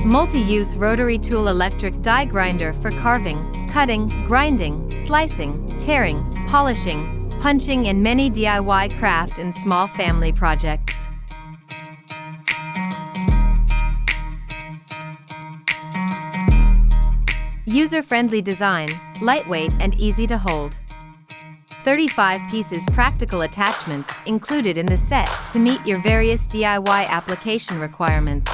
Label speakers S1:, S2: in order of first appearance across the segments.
S1: Multi-use rotary tool electric die grinder for carving, cutting, grinding, slicing, tearing, polishing, punching and many DIY craft and small family projects. User-friendly design, lightweight and easy to hold. 35 pieces practical attachments included in the set to meet your various DIY application requirements.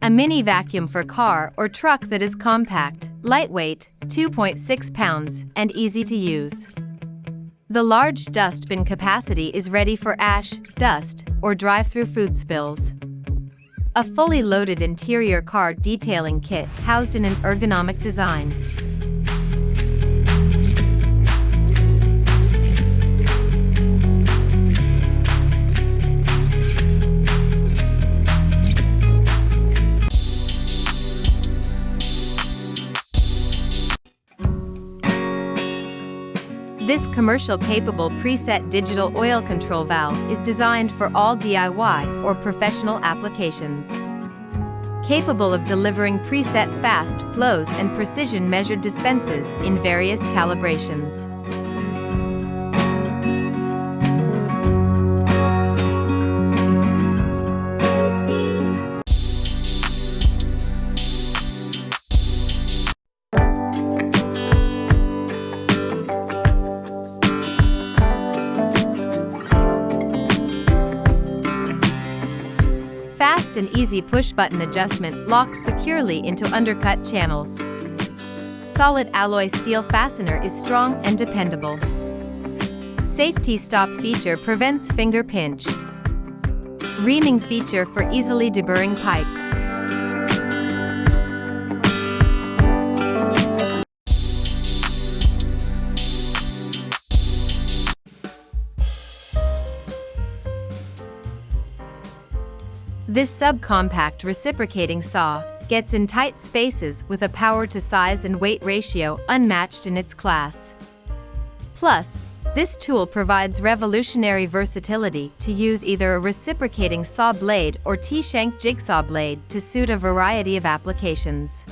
S1: A mini vacuum for car or truck that is compact, lightweight, 2.6 pounds, and easy to use. The large dust bin capacity is ready for ash, dust, or drive-through food spills. A fully loaded interior car detailing kit housed in an ergonomic design. This commercial-capable preset digital oil control valve is designed for all DIY or professional applications. Capable of delivering preset fast flows and precision-measured dispenses in various calibrations. Fast and easy push-button adjustment locks securely into undercut channels. Solid alloy steel fastener is strong and dependable. Safety stop feature prevents finger pinch. Reaming feature for easily deburring pipe. This subcompact reciprocating saw gets in tight spaces with a power to size and weight ratio unmatched in its class. Plus, this tool provides revolutionary versatility to use either a reciprocating saw blade or T-shank jigsaw blade to suit a variety of applications.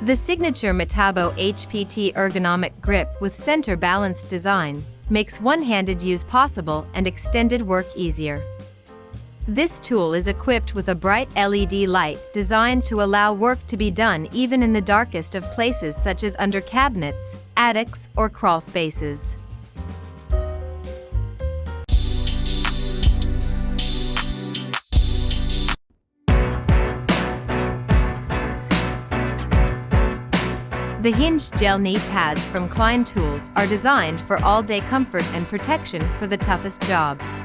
S1: The signature Metabo HPT ergonomic grip with center balanced design makes one-handed use possible and extended work easier. This tool is equipped with a bright LED light designed to allow work to be done even in the darkest of places such as under cabinets, attics, or crawl spaces. The hinged gel knee pads from Klein Tools are designed for all-day comfort and protection for the toughest jobs.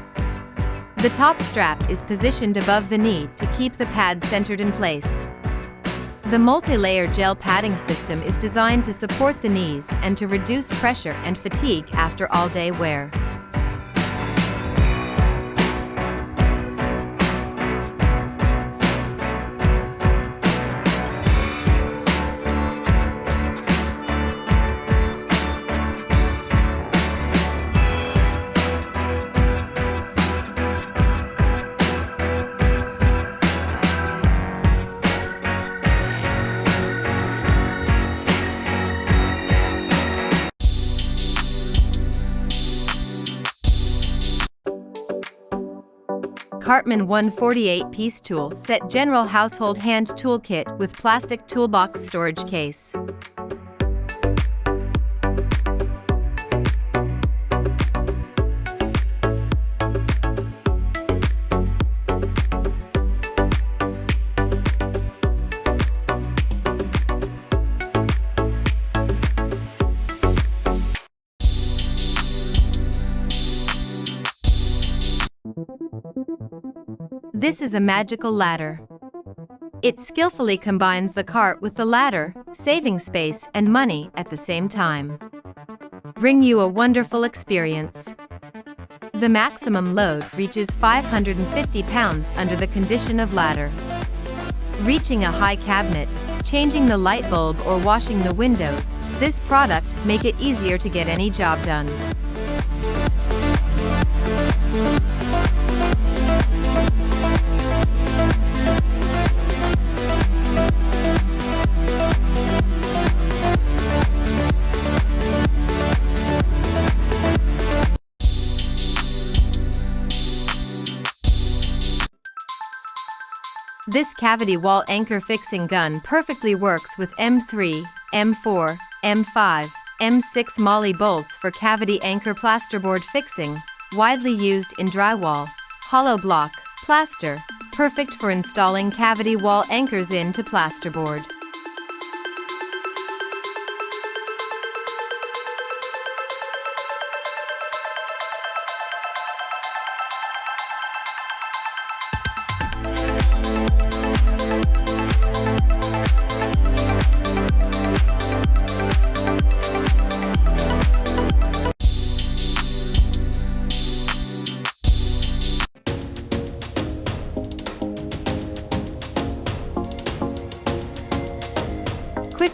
S1: The top strap is positioned above the knee to keep the pad centered in place. The multi-layer gel padding system is designed to support the knees and to reduce pressure and fatigue after all-day wear. Cartman 148-piece tool set general household hand toolkit with plastic toolbox storage case. This is a magical ladder. It skillfully combines the cart with the ladder, saving space and money at the same time. Bring you a wonderful experience. The maximum load reaches 550 pounds under the condition of ladder. Reaching a high cabinet, changing the light bulb or washing the windows, this product make it easier to get any job done. This cavity wall anchor fixing gun perfectly works with M3, M4, M5, M6 Molly bolts for cavity anchor plasterboard fixing, widely used in drywall, hollow block, plaster, perfect for installing cavity wall anchors into plasterboard.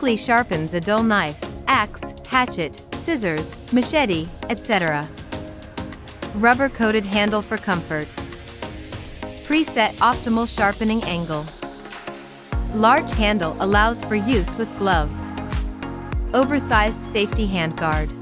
S1: Quickly sharpens a dull knife, axe, hatchet, scissors, machete, etc. Rubber-coated handle for comfort. Preset optimal sharpening angle. Large handle allows for use with gloves. Oversized safety handguard.